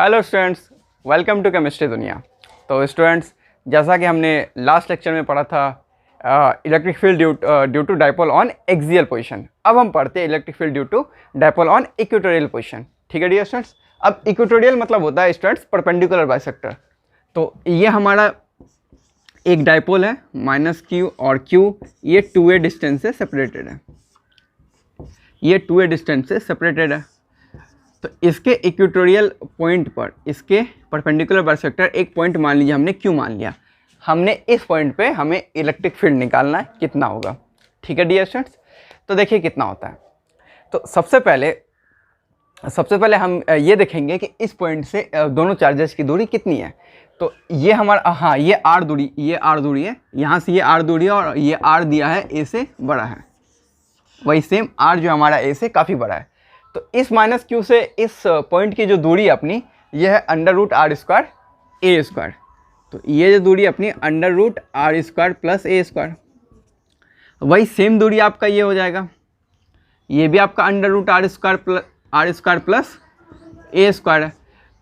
Hello students, welcome to chemistry दुनिया। तो students, जैसा कि हमने लास्ट लेक्चर में पढ़ा था electric field due to dipole on axial position, अब हम पढ़ते हैं electric field due to dipole on equatorial position. ठीक है डियर स्टूडेंट्स। अब इक्वेटोरियल मतलब होता है स्टूडेंट्स परपेंडिकुलर बाइसेक्टर। तो ये हमारा एक डाइपोल है माइनस क्यू और क्यू, ये 2a डिस्टेंस से सेपरेटेड है, ये 2a डिस्टेंस से सेपरेटेड है। तो इसके इक्वेटोरियल पॉइंट पर इसके परपेंडिकुलर बाइसेक्टर एक पॉइंट मान लीजिए, हमने क्यू मान लिया। हमने इस पॉइंट पे हमें इलेक्ट्रिक फील्ड निकालना है, कितना होगा। ठीक है डियर स्टूडेंट्स। तो देखिए कितना होता है। तो सबसे पहले हम ये देखेंगे कि इस पॉइंट से दोनों चार्जेस की दूरी कितनी है। तो ये हमारा ये आर दूरी है, यहाँ से ये आर दूरी है और ये आर दिया है ए से बड़ा है, वही सेम आर जो हमारा ए से काफ़ी बड़ा है। तो इस माइनस क्यू से इस पॉइंट की जो दूरी अपनी ये है under root r square a square. तो ये जो दूरी अपनी under root r square plus a square, वही सेम दूरी आपका ये हो जाएगा, ये भी आपका under root r square plus a square है।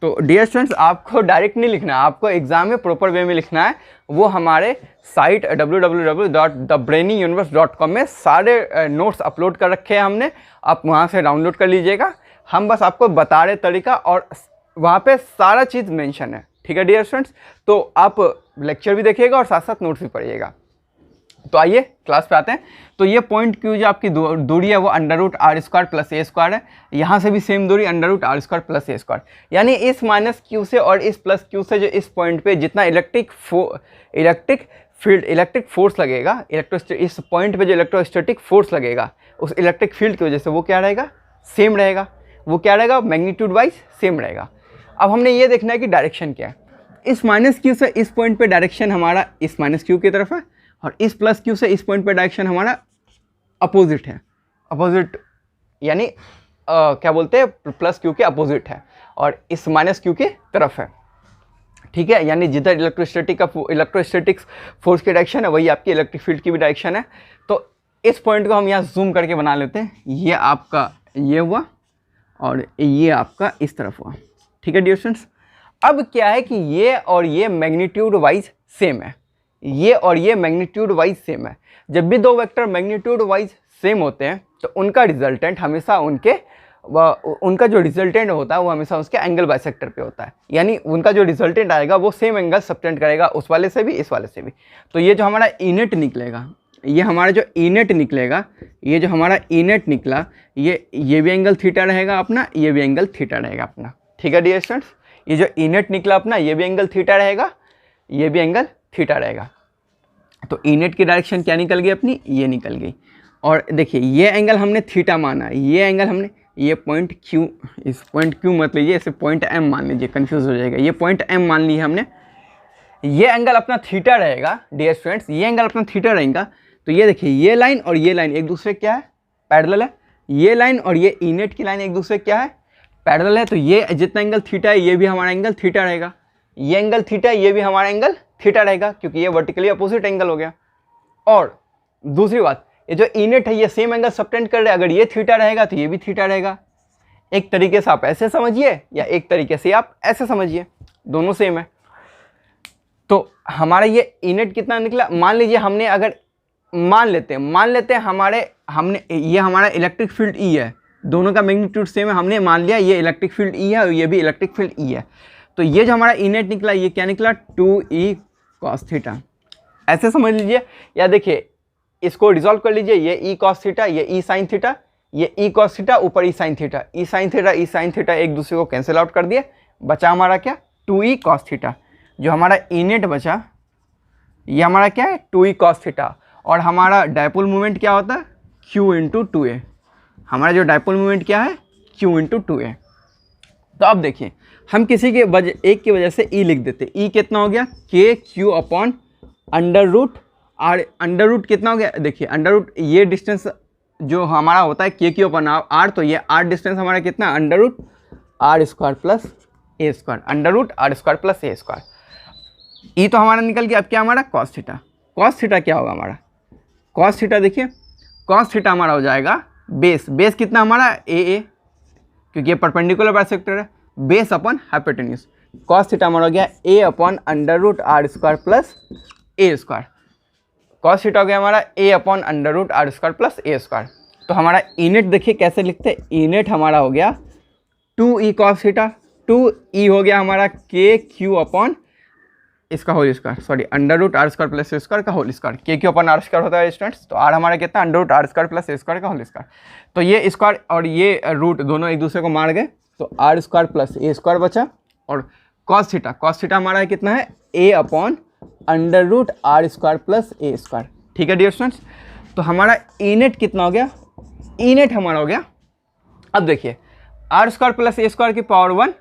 तो डियर स्टूडेंट्स, आपको डायरेक्ट नहीं लिखना है, आपको एग्जाम में प्रॉपर वे में लिखना है। वो हमारे साइट www.thebrainyuniverse.com में सारे नोट्स अपलोड कर रखे हैं हमने, आप वहाँ से डाउनलोड कर लीजिएगा। हम बस आपको बता रहे तरीका और वहाँ पे सारा चीज़ मेंशन है। ठीक है डियर स्टूडेंट्स। तो आप लेक्चर भी देखिएगा और साथ साथ नोट्स भी पढ़िएगा। तो आइए क्लास पे आते हैं। तो ये पॉइंट क्यू जो आपकी दूरी है वो under root r square plus a square है। यहाँ से भी सेम दूरी under root r square plus a square, यानी इस माइनस क्यू से और इस प्लस क्यू से जो इस पॉइंट पे जितना इलेक्ट्रिक फोर्स लगेगा, इस पॉइंट पे जो इलेक्ट्रोस्टैटिक फोर्स लगेगा उस इलेक्ट्रिक फील्ड की वजह से वो क्या रहेगा, सेम रहेगा। वो क्या रहेगा, मैग्नीट्यूड वाइज सेम रहेगा। अब हमने ये देखना है कि डायरेक्शन क्या है। इस माइनस क्यू से इस पॉइंट पे डायरेक्शन हमारा इस माइनस क्यू की तरफ है और इस प्लस क्यू से इस पॉइंट पे डायरेक्शन हमारा अपोजिट है। अपोजिट यानी क्या बोलते हैं, प्लस क्यू के अपोजिट है और इस माइनस क्यू की तरफ है। ठीक है, यानी जिधर इलेक्ट्रोस्टैटिक्स फोर्स की डायरेक्शन है वही आपकी इलेक्ट्रिक फील्ड की भी डायरेक्शन है। तो इस पॉइंट को हम यहाँ जूम करके बना लेते हैं। ये आपका ये हुआ और ये आपका इस तरफ हुआ। ठीक है डियर स्टूडेंट्स। अब क्या है कि ये और ये मैग्नीट्यूड वाइज सेम है, ये और ये मैग्नीट्यूड वाइज सेम है। जब भी दो वेक्टर मैग्नीट्यूड वाइज सेम होते हैं तो उनका रिजल्टेंट हमेशा उनका जो रिजल्टेंट होता है वो हमेशा उसके एंगल बाइसेक्टर पे होता है, यानी उनका जो रिजल्टेंट आएगा वो सेम एंगल सबटेंड करेगा उस वाले से भी इस वाले से भी। तो ये जो हमारा इनेट निकलेगा, ये हमारा जो इनेट निकलेगा, ये जो हमारा इनेट निकला, ये भी एंगल थीटा रहेगा अपना, ये भी एंगल थीटा रहेगा अपना। ठीक है डियर स्टूडेंट्स। ये जो इनेट निकला अपना, ये भी एंगल थीटा रहेगा, ये भी एंगल थीटा रहेगा। तो इनेट की डायरेक्शन क्या निकल गई अपनी, ये निकल गई। और देखिए ये एंगल हमने थीटा माना, ये एंगल हमने, ये पॉइंट क्यू, इस पॉइंट क्यू मत लीजिए, इसे पॉइंट एम मान लीजिए, कंफ्यूज हो जाएगा। ये पॉइंट एम मान लिया हमने, ये एंगल अपना थीटा रहेगा डियर स्टूडेंट्स, ये एंगल अपना थीटा रहेगा। तो ये देखिए ये लाइन और ये लाइन एक दूसरे क्या है, पैरेलल है। ये लाइन और ये इनेट की लाइन एक दूसरे क्या है, पैरेलल है। तो ये जितना एंगल थीटा है ये भी हमारा एंगल थीटा रहेगा, ये एंगल थीटा है ये भी हमारा एंगल थीटा रहेगा, क्योंकि ये वर्टिकली अपोजिट एंगल हो गया। और दूसरी बात, ये जो इनेट है ये सेम एंगल सबटेंड कर रहे हैं, अगर ये थीटा रहेगा तो ये भी थीटा रहेगा। एक तरीके से आप ऐसे समझिए या एक तरीके से आप ऐसे समझिए, दोनों सेम है। तो हमारा ये इनेट कितना निकला, मान लीजिए हमने अगर मान लेते हैं ये हमारा इलेक्ट्रिक फील्ड ई है, दोनों का मैग्नीट्यूड सेम है, हमने मान लिया ये इलेक्ट्रिक फील्ड ई है और ये भी इलेक्ट्रिक फील्ड ई है। तो ये जो हमारा इनेट निकला ये क्या निकला, 2e cos थीटा, ऐसे समझ लीजिए। या देखिए इसको रिजॉल्व कर लीजिए, ये e cos थीटा, ये e sin थीटा, ये e cos थीटा ऊपर e sin theta, e sin theta एक दूसरे को कैंसिल आउट कर दिए, बचा हमारा क्या, 2e cos थीटा। जो हमारा इनेट बचा ये हमारा क्या है, 2e cos थीटा। और हमारा डायपोल मोमेंट क्या होता है, q इंटू 2a। हमारा जो डायपोल मोमेंट क्या है, q इंटू 2a। तो अब देखिए हम किसी के एक की वजह से e लिख देते, e कितना हो गया, k q upon under root r. Under root कितना हो गया, देखिए अंडर रूट ये डिस्टेंस जो हमारा होता है k q अपॉन आर, तो ये r डिस्टेंस हमारा कितना, under root r square plus a square, under root r square plus a square. ई तो हमारा निकल गया। अब क्या हमारा कॉस थीटा, कॉस थीटा क्या होगा हमारा, कॉस थीटा देखिए कॉस थीटा हमारा हो जाएगा बेस कितना हमारा ए, क्योंकि ये परपेंडिकुलर बाइसेक्टर है। Base upon hypotenuse. Cos theta हमारा हो गया a upon under root r square plus a square. Cos theta हो गया हमारा a upon under root r square plus a square. तो हमारा ई नेट देखिए कैसे लिखते हैं, ई नेट हमारा हो गया 2e कॉस थीटा, 2e हो गया हमारा के क्यू अपॉन इसका whole square, sorry under root r square plus a square का whole square. K q upon r square होता है स्टूडेंट्स, तो आर हमारा कितना under root r square plus a square का होल स्क्वायर। तो ये स्क्वायर और ये रूट दोनों एक दूसरे को मार गए, तो r square plus a square बचा। और कॉस थीटा हमारा कितना है a upon under root r square plus a square. ठीक है डियर स्टूडेंट्स, तो हमारा ई नेट कितना हो गया, ई नेट हमारा हो गया, अब देखिए r square plus a square की power 1,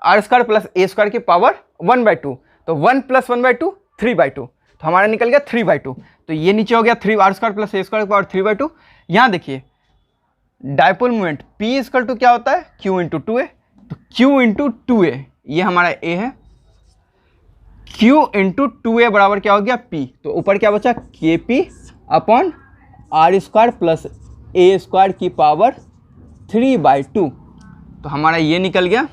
r square plus a square की पावर 1/2, तो 1 प्लस 1/2 3/2, तो हमारा निकल गया 3/2। तो ये नीचे हो गया 3 r square plus a square की पावर 3/2। यहाँ देखिए dipole moment P equal to क्या होता है, Q इंटू 2a, तो Q इंटू 2a ये हमारा A है, Q इंटू 2a बराबर क्या हो गया P, तो ऊपर क्या बचा KP upon r square plus a square की पावर 3/2। तो हमारा ये निकल गया,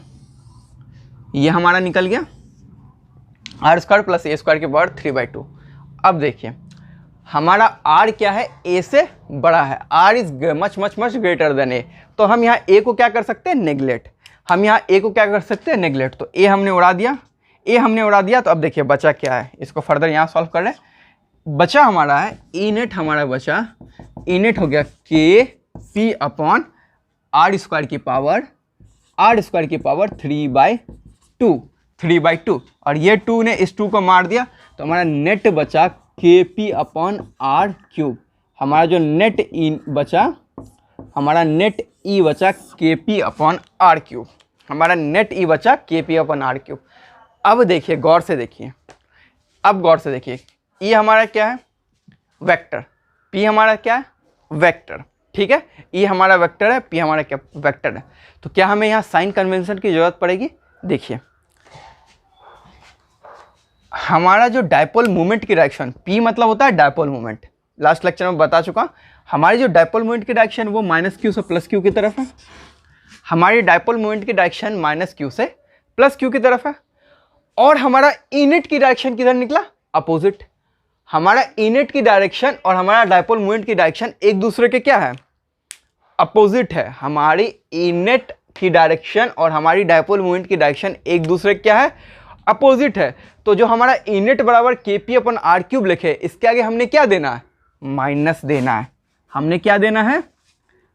ये हमारा निकल गया r square plus a square की पावर 3/2। अब देखिए हमारा r क्या है, a से बड़ा है, r is much much much greater than a, तो हम यहाँ a को क्या कर सकते हैं, नेग्लेक्ट। हम यहाँ a को क्या कर सकते हैं, नेग्लेक्ट। तो a हमने उड़ा दिया, तो अब देखिए बचा क्या है, इसको फर्दर यहाँ सॉल्व कर रहे हैं। बचा हमारा है ई नेट, हमारा बचा ई नेट हो गया के पी अपॉन आर स्क्वायर की पावर 3/2, और ये 2 ने इस 2 को मार दिया, तो हमारा नेट बचा के पी अपॉन आर क्यूब। हमारा जो नेट ई बचा, हमारा नेट ई बचा के पी अपॉन आर क्यूब, हमारा नेट ई बचा के पी अपॉन आर क्यूब। अब देखिए गौर से देखिए, अब गौर से देखिए, ई हमारा क्या है, वेक्टर, पी हमारा क्या है, वेक्टर। ठीक है, ई हमारा वेक्टर है, पी हमारा क्या वेक्टर है। तो क्या हमें यहाँ साइन कन्वेंशन की जरूरत पड़ेगी। देखिए हमारा जो डायपोल मोमेंट की डायरेक्शन, P मतलब होता है डायपोल मोमेंट, लास्ट लेक्चर में बता चुका। हमारी जो डायपोल मोमेंट की डायरेक्शन वो -q से +q की तरफ है। हमारी डायपोल मोमेंट की डायरेक्शन -q से +q की तरफ है। और हमारा ई नेट की डायरेक्शन किधर निकला, अपोजिट। हमारा ई नेट की डायरेक्शन और हमारा डायपोल मोमेंट की डायरेक्शन एक दूसरे के क्या है, अपोजिट है। हमारी ई नेट की डायरेक्शन और हमारी डायपोल मोमेंट की डायरेक्शन एक दूसरे के क्या है, अपोजिट है। तो जो हमारा ई नेट बराबर के पी अपन आर क्यूब लिखे, इसके आगे हमने क्या देना है, माइनस देना है। हमने क्या देना है,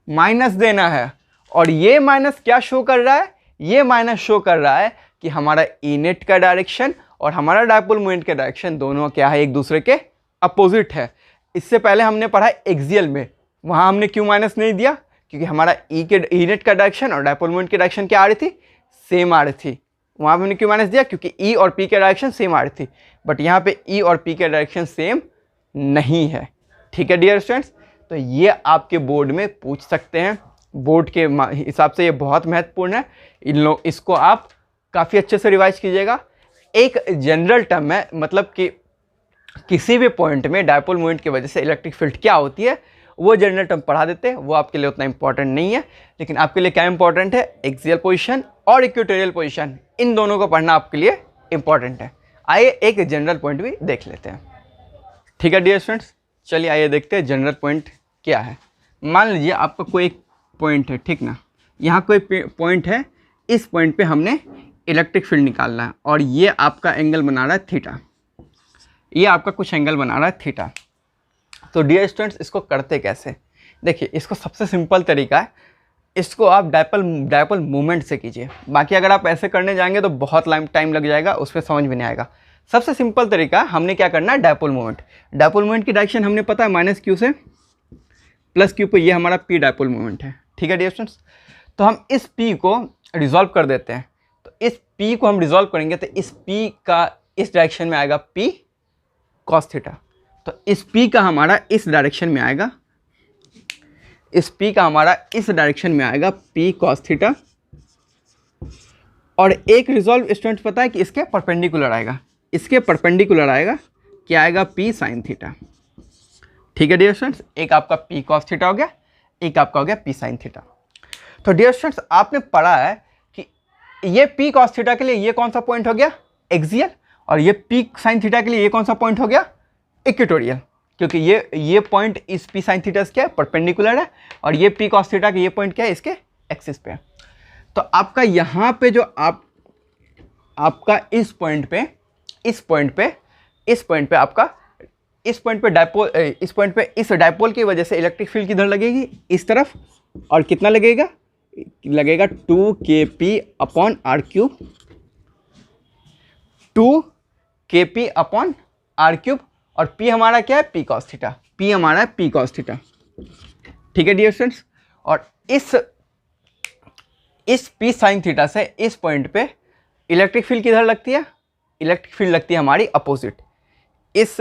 माइनस देना है। और ये माइनस क्या शो कर रहा है, ये माइनस शो कर रहा है कि हमारा ई नेट का डायरेक्शन और हमारा डायपोल मोमेंट का डायरेक्शन दोनों क्या है, एक दूसरे के अपोजिट है। इससे पहले हमने पढ़ा एक्सियल में, वहाँ हमने क्यों माइनस नहीं दिया, क्योंकि हमारा ई नेट का डायरेक्शन और डायपोल मोमेंट की डायरेक्शन क्या आ रही थी, सेम आ रही थी। वहाँ पे हमने क्यों माइनस दिया, क्योंकि ई और पी के डायरेक्शन सेम आ रही थी। बट यहाँ पे ई और पी के डायरेक्शन सेम नहीं है। ठीक है डियर स्टूडेंट्स, तो ये आपके बोर्ड में पूछ सकते हैं, बोर्ड के हिसाब से ये बहुत महत्वपूर्ण है। इसको आप काफ़ी अच्छे से रिवाइज कीजिएगा। एक जनरल टर्म है, मतलब कि किसी भी पॉइंट में डायपोल मोमेंट की वजह से इलेक्ट्रिक फील्ड क्या होती है, वो जनरल टर्म पढ़ा देते हैं। वो आपके लिए उतना इंपॉर्टेंट नहीं है, लेकिन आपके लिए क्या इंपॉर्टेंट है, एक्सियल पोजीशन और इक्वेटोरियल पोजीशन, इन दोनों को पढ़ना आपके लिए इंपॉर्टेंट है। आइए एक जनरल पॉइंट भी देख लेते हैं। ठीक है डियर स्टूडेंट्स, चलिए आइए देखते हैं जनरल पॉइंट क्या है। मान लीजिए आपका कोई एक पॉइंट है, ठीक ना, यहाँ कोई पॉइंट है, इस पॉइंट पे हमने इलेक्ट्रिक फील्ड निकालना है, और ये आपका एंगल बना रहा है थीटा, ये आपका कुछ एंगल बना रहा है थीटा। तो डियर स्टूडेंट्स, इसको करते कैसे, देखिए इसको सबसे सिंपल तरीका है, इसको आप डायपोल मूवमेंट से कीजिए। बाकी अगर आप ऐसे करने जाएंगे तो बहुत टाइम लग जाएगा, उस पर समझ में नहीं आएगा। सबसे सिंपल तरीका हमने क्या करना है, डायपोल मूवमेंट। डायपोल मूवमेंट की डायरेक्शन हमने पता है -q से +q पे, ये हमारा p डायपोल मूवमेंट है। ठीक है डियर स्टूडेंट्स, तो हम इस p को रिजॉल्व कर देते हैं। तो इस p को हम रिजॉल्व करेंगे तो इस p का इस डायरेक्शन में आएगा p cos थीटा। तो इस p का हमारा इस डायरेक्शन में आएगा, इस p का हमारा इस डायरेक्शन में आएगा p cos थीटा। और एक रिजॉल्व स्टूडेंट पता है कि इसके परपेंडिकुलर आएगा, इसके परपेंडिकुलर आएगा, क्या आएगा, p sin थीटा। ठीक है डियर स्टूडेंट्स, एक आपका p cos थीटा हो गया, एक आपका हो गया p sin थीटा। तो डियर स्टूडेंट्स, आपने पढ़ा है कि ये पी कॉस थीटा के लिए ये कौन सा पॉइंट हो गया, एक्सियल, और ये पी साइन थीटा के लिए ये कौन सा पॉइंट हो गया, इक्वेटोरियल, क्योंकि ये पॉइंट इस पी साइन थीटा क्या है, परपेंडिकुलर है, और ये पी कॉस थीटा का ये पॉइंट क्या है, इसके एक्सिस पे है। तो आपका यहाँ पे जो आपका इस पॉइंट पे आपका इस पॉइंट पे इस डायपोल की वजह से इलेक्ट्रिक फील्ड किधर लगेगी, इस तरफ, और कितना लगेगा 2kp/r³, 2kp/r³, और p हमारा क्या है, p cos थीटा, p हमारा है p cos थीटा। ठीक है डियर स्टूडेंट्स, और इस p sin थीटा से इस पॉइंट पे इलेक्ट्रिक फील्ड किधर लगती है, इलेक्ट्रिक फील्ड लगती है हमारी अपोजिट, इस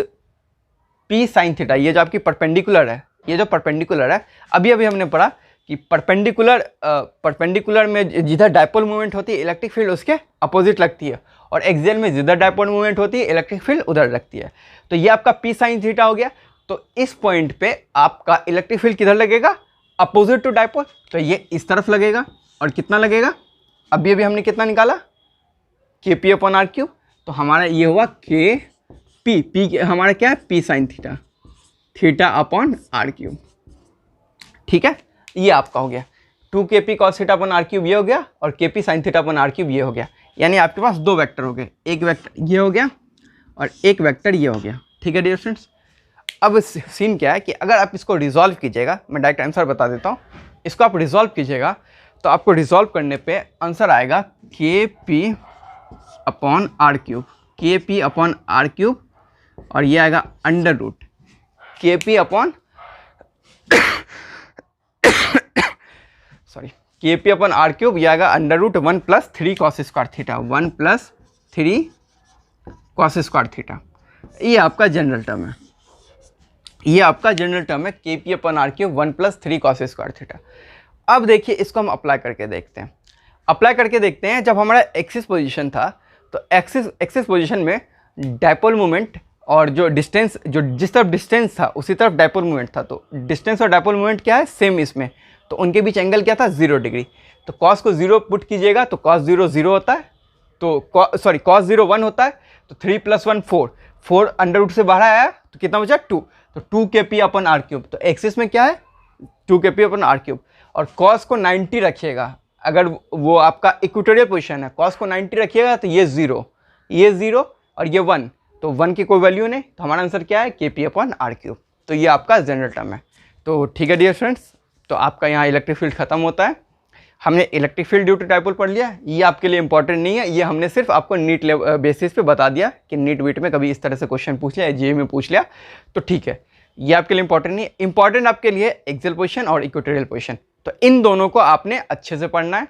p sin थीटा, ये जो आपकी परपेंडिकुलर है, ये जो परपेंडिकुलर है, अभी हमने पढ़ा कि परपेंडिकुलर में जिधर डायपोल मूवमेंट होती है इलेक्ट्रिक फील्ड उसके अपोजिट लगती है, और एक्सियल में जिधर डायपोल मूवमेंट होती है इलेक्ट्रिक फील्ड उधर लगती है। तो ये आपका p sin थीटा हो गया। तो इस पॉइंट पे आपका इलेक्ट्रिक फील्ड किधर लगेगा, अपोजिट टू डायपोल, तो ये इस तरफ लगेगा, और कितना लगेगा, अभी हमने कितना निकाला, kp/r³, तो हमारा ये हुआ p हमारा क्या है, p sin थीटा/r³। ठीक है, ये आपका हो गया 2kp cos थीटा/r³ ये हो गया, और kp sin थीटा/r³ ये हो गया। यानी आपके पास दो वेक्टर हो गए, एक वेक्टर ये हो गया और एक वेक्टर ये हो गया। ठीक है डियर स्टूडेंट्स, अब सीन क्या है कि अगर आप इसको रिजॉल्व कीजिएगा, मैं डायरेक्ट आंसर बता देता हूँ, इसको आप रिजॉल्व कीजिएगा तो आपको रिजॉल्व करने पे आंसर आएगा kp/r³, kp/r³, और ये आएगा अंडर रूट kp/r³, ये आएगा under root 1 + 3 cos square theta, 1 + 3 cos square theta. ये आपका जनरल टर्म है, ये आपका जनरल टर्म है kp/r³ 1 + 3 cos स्क्वायर थीटा। अब देखिए इसको हम अप्लाई करके देखते हैं। जब हमारा एक्सिस पोजीशन था तो एक्सिस पोजीशन में डायपोल मूवमेंट और जो डिस्टेंस, जो जिस तरफ डिस्टेंस था उसी तरफ डायपोल मूवमेंट था, तो डिस्टेंस और डायपोल मूवमेंट क्या है, सेम इसमें, तो उनके बीच एंगल क्या था, 0 डिग्री। तो कॉस को 0 पुट कीजिएगा तो cos 0 0 होता है, तो cos 0 1 होता है, तो 3 + 1 4 अंडर रूट से बाहर आया तो कितना बचा 2, तो 2kp/r³। तो एक्सिस में क्या है 2kp/r³, और cos को 90 रखिएगा, अगर वो आपका इक्वेटोरियल पोजीशन है, cos को 90 रखिएगा तो ये 0 और ये 1, तो 1 की कोई वैल्यू नहीं, तो हमारा आंसर क्या है kp/r³। तो ये आपका जनरल टर्म है। तो ठीक है डियर स्टूडेंट्स, तो आपका यहाँ इलेक्ट्रिक फील्ड खत्म होता है। हमने electric field due to dipole पढ़ लिया, ये आपके लिए इंपॉर्टेंट नहीं है, ये हमने सिर्फ आपको नीट बेसिस पे बता दिया कि नीट वीट में कभी इस तरह से क्वेश्चन पूछ लिया, जेईई में पूछ लिया, तो ठीक है, ये आपके लिए इंपॉर्टेंट नहीं है। इंपॉर्टेंट आपके लिए एक्सियल पोजीशन और इक्वेटोरियल पोजीशन, तो इन दोनों को आपने अच्छे से पढ़ना है,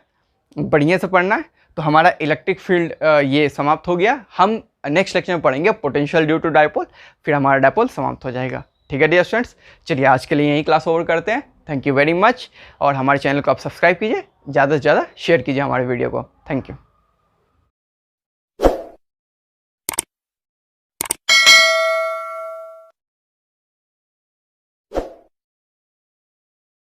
बढ़िया से पढ़ना है। तो हमारा इलेक्ट्रिक फील्ड ये समाप्त हो गया। हम नेक्स्ट लेक्चर में पढ़ेंगे पोटेंशियल ड्यू टू डायपोल, फिर हमारा डायपोल समाप्त हो जाएगा। ठीक है डियर स्टूडेंट्स, चलिए आज के लिए यही क्लास ओवर करते हैं। थैंक यू वेरी मच, और हमारे चैनल को आप सब्सक्राइब कीजिए, ज़्यादा से ज़्यादा शेयर कीजिए हमारे वीडियो को। Thank you.